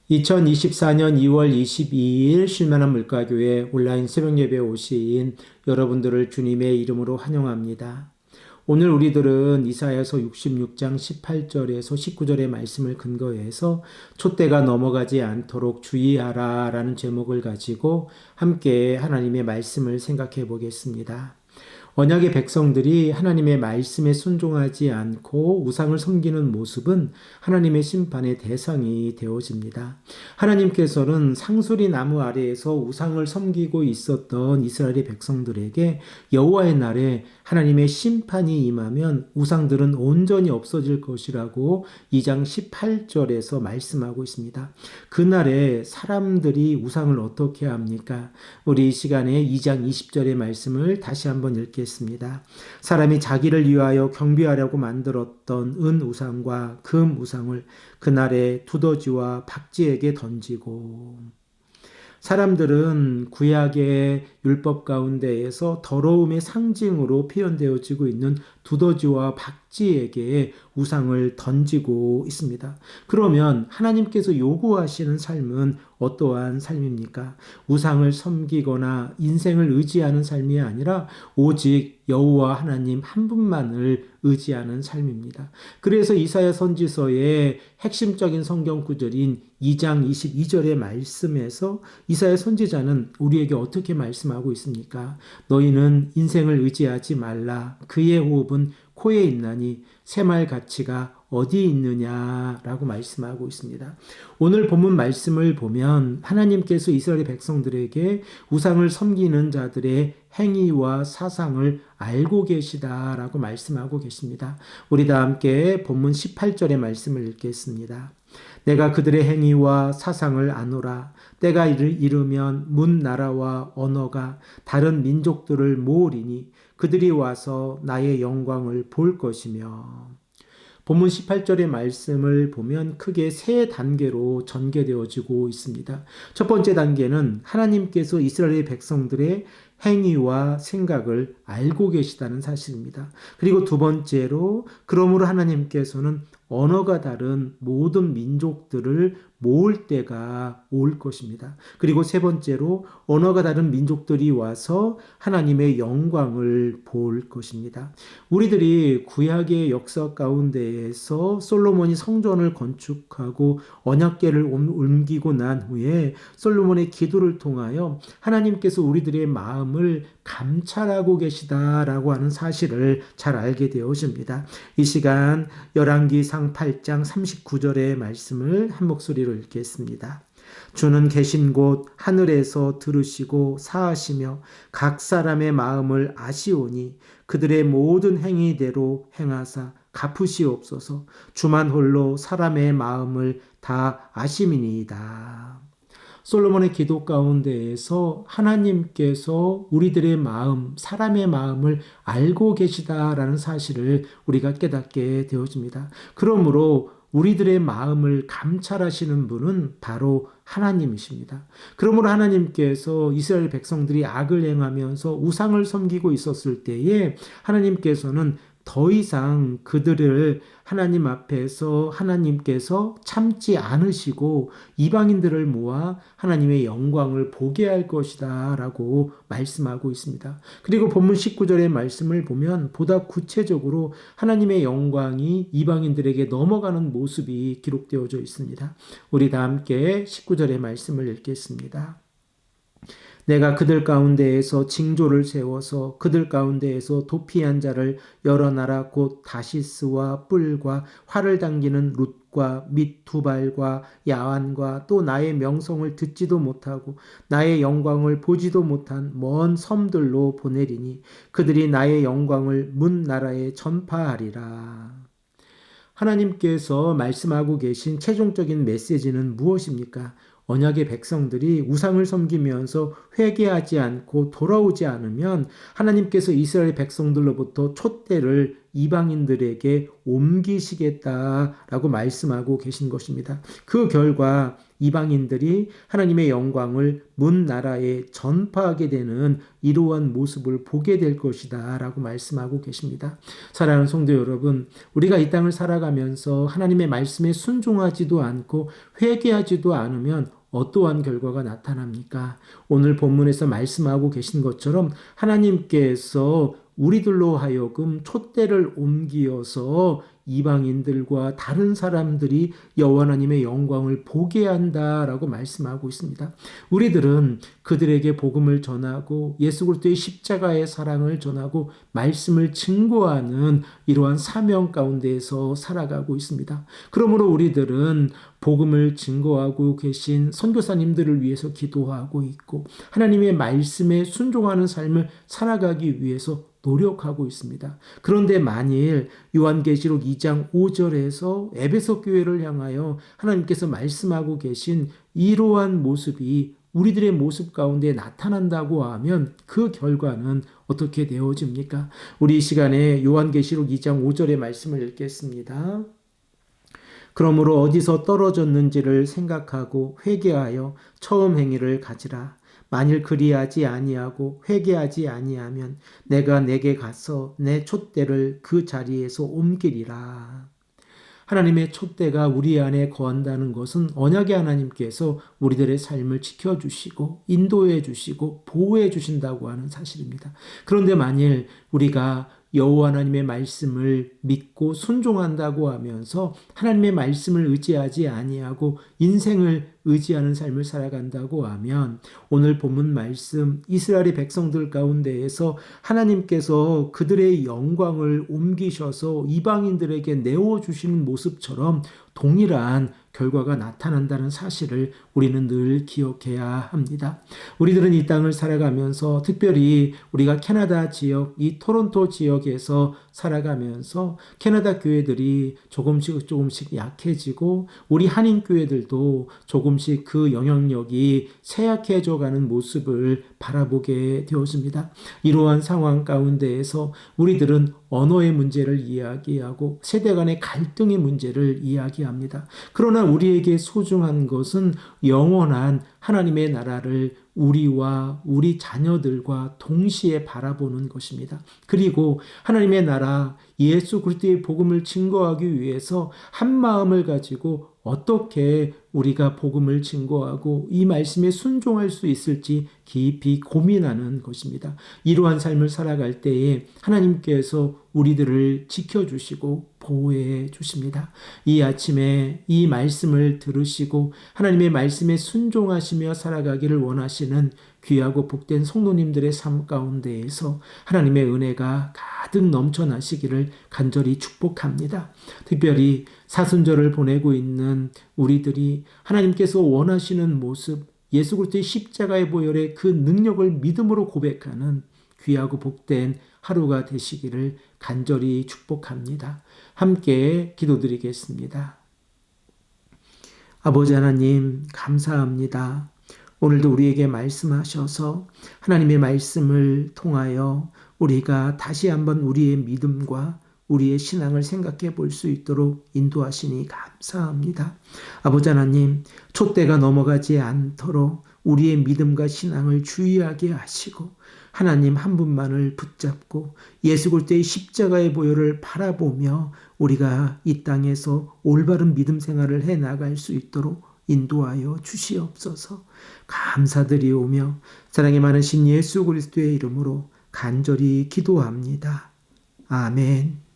2024년 2월 22일 쉴만한 물가교회 온라인 새벽예배에 오신 여러분들을 주님의 이름으로 환영합니다. 오늘 우리들은 이사야서 66장 18절에서 19절의 말씀을 근거해서 촛대가 넘어가지 않도록 주의하라 라는 제목을 가지고 함께 하나님의 말씀을 생각해 보겠습니다. 언약의 백성들이 하나님의 말씀에 순종하지 않고 우상을 섬기는 모습은 하나님의 심판의 대상이 되어집니다. 하나님께서는 상수리 나무 아래에서 우상을 섬기고 있었던 이스라엘의 백성들에게 여호와의 날에 하나님의 심판이 임하면 우상들은 온전히 없어질 것이라고 2장 18절에서 말씀하고 있습니다. 그날에 사람들이 우상을 어떻게 합니까? 우리 이 시간에 2장 20절의 말씀을 다시 한번 읽겠습니다. 사람이 자기를 위하여 경배하려고 만들었던 은 우상과 금 우상을 그날에 두더지와 박쥐에게 던지고. 사람들은 구약의 율법 가운데에서 더러움의 상징으로 표현되어지고 있는 두더지와 박쥐에게 우상을 던지고 있습니다. 그러면 하나님께서 요구하시는 삶은 어떠한 삶입니까? 우상을 섬기거나 인생을 의지하는 삶이 아니라 오직 여호와 하나님 한 분만을 의지하는 삶입니다. 그래서 이사야 선지서의 핵심적인 성경 구절인 2장 22절의 말씀에서 이사야 선지자는 우리에게 어떻게 말씀하고 있습니까? 너희는 인생을 의지하지 말라. 그의 호흡은 코에 있나니 새말 가치가 어디 있느냐라고 말씀하고 있습니다. 오늘 본문 말씀을 보면 하나님께서 이스라엘 백성들에게 우상을 섬기는 자들의 행위와 사상을 알고 계시다라고 말씀하고 계십니다. 우리 다 함께 본문 18절의 말씀을 읽겠습니다. 내가 그들의 행위와 사상을 아노라. 때가 이르면 문 나라와 언어가 다른 민족들을 모으리니 그들이 와서 나의 영광을 볼 것이며. 본문 18절의 말씀을 보면 크게 세 단계로 전개되어지고 있습니다. 첫 번째 단계는 하나님께서 이스라엘 백성들의 행위와 생각을 알고 계시다는 사실입니다. 그리고 두 번째로 그러므로 하나님께서는 언어가 다른 모든 민족들을 모을 때가 올 것입니다. 그리고 세 번째로 언어가 다른 민족들이 와서 하나님의 영광을 볼 것입니다. 우리들이 구약의 역사 가운데에서 솔로몬이 성전을 건축하고 언약궤를 옮기고 난 후에 솔로몬의 기도를 통하여 하나님께서 우리들의 마음을 감찰하고 계시다라고 하는 사실을 잘 알게 되어집니다. 이 시간 열왕기상 8장 39절의 말씀을 한 목소리로 읽겠습니다. 주는 계신 곳 하늘에서 들으시고 사하시며 각 사람의 마음을 아시오니 그들의 모든 행위대로 행하사 갚으시옵소서. 주만 홀로 사람의 마음을 다 아심이니이다. 솔로몬의 기도 가운데에서 하나님께서 우리들의 마음, 사람의 마음을 알고 계시다라는 사실을 우리가 깨닫게 되어집니다. 그러므로 우리들의 마음을 감찰하시는 분은 바로 하나님이십니다. 그러므로 하나님께서 이스라엘 백성들이 악을 행하면서 우상을 섬기고 있었을 때에 하나님께서는 더 이상 그들을 하나님 앞에서 하나님께서 참지 않으시고 이방인들을 모아 하나님의 영광을 보게 할 것이다 라고 말씀하고 있습니다. 그리고 본문 19절의 말씀을 보면 보다 구체적으로 하나님의 영광이 이방인들에게 넘어가는 모습이 기록되어져 있습니다. 우리 다 함께 19절의 말씀을 읽겠습니다. 내가 그들 가운데에서 징조를 세워서 그들 가운데에서 도피한 자를 여러 나라 곧 다시스와 뿔과 활을 당기는 룻과 및 두발과 야완과 또 나의 명성을 듣지도 못하고 나의 영광을 보지도 못한 먼 섬들로 보내리니 그들이 나의 영광을 문 나라에 전파하리라. 하나님께서 말씀하고 계신 최종적인 메시지는 무엇입니까? 언약의 백성들이 우상을 섬기면서 회개하지 않고 돌아오지 않으면 하나님께서 이스라엘 백성들로부터 촛대를 이방인들에게 옮기시겠다라고 말씀하고 계신 것입니다. 그 결과 이방인들이 하나님의 영광을 문 나라에 전파하게 되는 이러한 모습을 보게 될 것이다 라고 말씀하고 계십니다. 사랑하는 성도 여러분, 우리가 이 땅을 살아가면서 하나님의 말씀에 순종하지도 않고 회개하지도 않으면 어떠한 결과가 나타납니까? 오늘 본문에서 말씀하고 계신 것처럼 하나님께서 우리들로 하여금 촛대를 옮기어서 이방인들과 다른 사람들이 여호와 하나님의 영광을 보게 한다라고 말씀하고 있습니다. 우리들은 그들에게 복음을 전하고 예수 그리스도의 십자가의 사랑을 전하고 말씀을 증거하는 이러한 사명 가운데에서 살아가고 있습니다. 그러므로 우리들은 복음을 증거하고 계신 선교사님들을 위해서 기도하고 있고 하나님의 말씀에 순종하는 삶을 살아가기 위해서 노력하고 있습니다. 그런데 만일 요한계시록 2장 5절에서 에베소 교회를 향하여 하나님께서 말씀하고 계신 이러한 모습이 우리들의 모습 가운데 나타난다고 하면 그 결과는 어떻게 되어집니까? 우리 이 시간에 요한계시록 2장 5절의 말씀을 읽겠습니다. 그러므로 어디서 떨어졌는지를 생각하고 회개하여 처음 행위를 가지라. 만일 그리하지 아니하고 회개하지 아니하면 내가 내게 가서 내 촛대를 그 자리에서 옮기리라. 하나님의 촛대가 우리 안에 거한다는 것은 언약의 하나님께서 우리들의 삶을 지켜주시고 인도해 주시고 보호해 주신다고 하는 사실입니다. 그런데 만일 우리가 여호와 하나님의 말씀을 믿고 순종한다고 하면서 하나님의 말씀을 의지하지 아니하고 인생을 의지하는 삶을 살아간다고 하면 오늘 본문 말씀 이스라엘의 백성들 가운데에서 하나님께서 그들의 영광을 옮기셔서 이방인들에게 내어주시는 모습처럼 동일한 결과가 나타난다는 사실을 우리는 늘 기억해야 합니다. 우리들은 이 땅을 살아가면서 특별히 우리가 캐나다 지역, 이 토론토 지역에서 살아가면서 캐나다 교회들이 조금씩 약해지고 우리 한인 교회들도 조금씩 그 영향력이 쇠약해져 가는 모습을 바라보게 되었습니다. 이러한 상황 가운데에서 우리들은 언어의 문제를 이야기하고 세대 간의 갈등의 문제를 이야기합니다. 그러나 우리에게 소중한 것은 영원한 하나님의 나라를 우리와 우리 자녀들과 동시에 바라보는 것입니다. 그리고 하나님의 나라 예수 그리스도의 복음을 증거하기 위해서 한 마음을 가지고 어떻게 우리가 복음을 증거하고 이 말씀에 순종할 수 있을지 깊이 고민하는 것입니다. 이러한 삶을 살아갈 때에 하나님께서 우리들을 지켜주시고 보호해 주십니다. 이 아침에 이 말씀을 들으시고 하나님의 말씀에 순종하시며 살아가기를 원하시는 귀하고 복된 성도님들의 삶 가운데에서 하나님의 은혜가 가득 넘쳐나시기를 간절히 축복합니다. 특별히 사순절을 보내고 있는 우리들이 하나님께서 원하시는 모습, 예수 그리스도의 십자가의 보혈의 그 능력을 믿음으로 고백하는 귀하고 복된 하루가 되시기를 간절히 축복합니다. 함께 기도드리겠습니다. 아버지 하나님 감사합니다. 오늘도 우리에게 말씀하셔서 하나님의 말씀을 통하여 우리가 다시 한번 우리의 믿음과 우리의 신앙을 생각해 볼 수 있도록 인도하시니 감사합니다. 아버지 하나님, 촛대가 넘어가지 않도록 우리의 믿음과 신앙을 주의하게 하시고 하나님 한 분만을 붙잡고 예수 그리스도의 십자가의 보혈을 바라보며 우리가 이 땅에서 올바른 믿음 생활을 해나갈 수 있도록 인도하여 주시옵소서. 감사드리오며 사랑이 많으신 예수 그리스도의 이름으로 간절히 기도합니다. 아멘.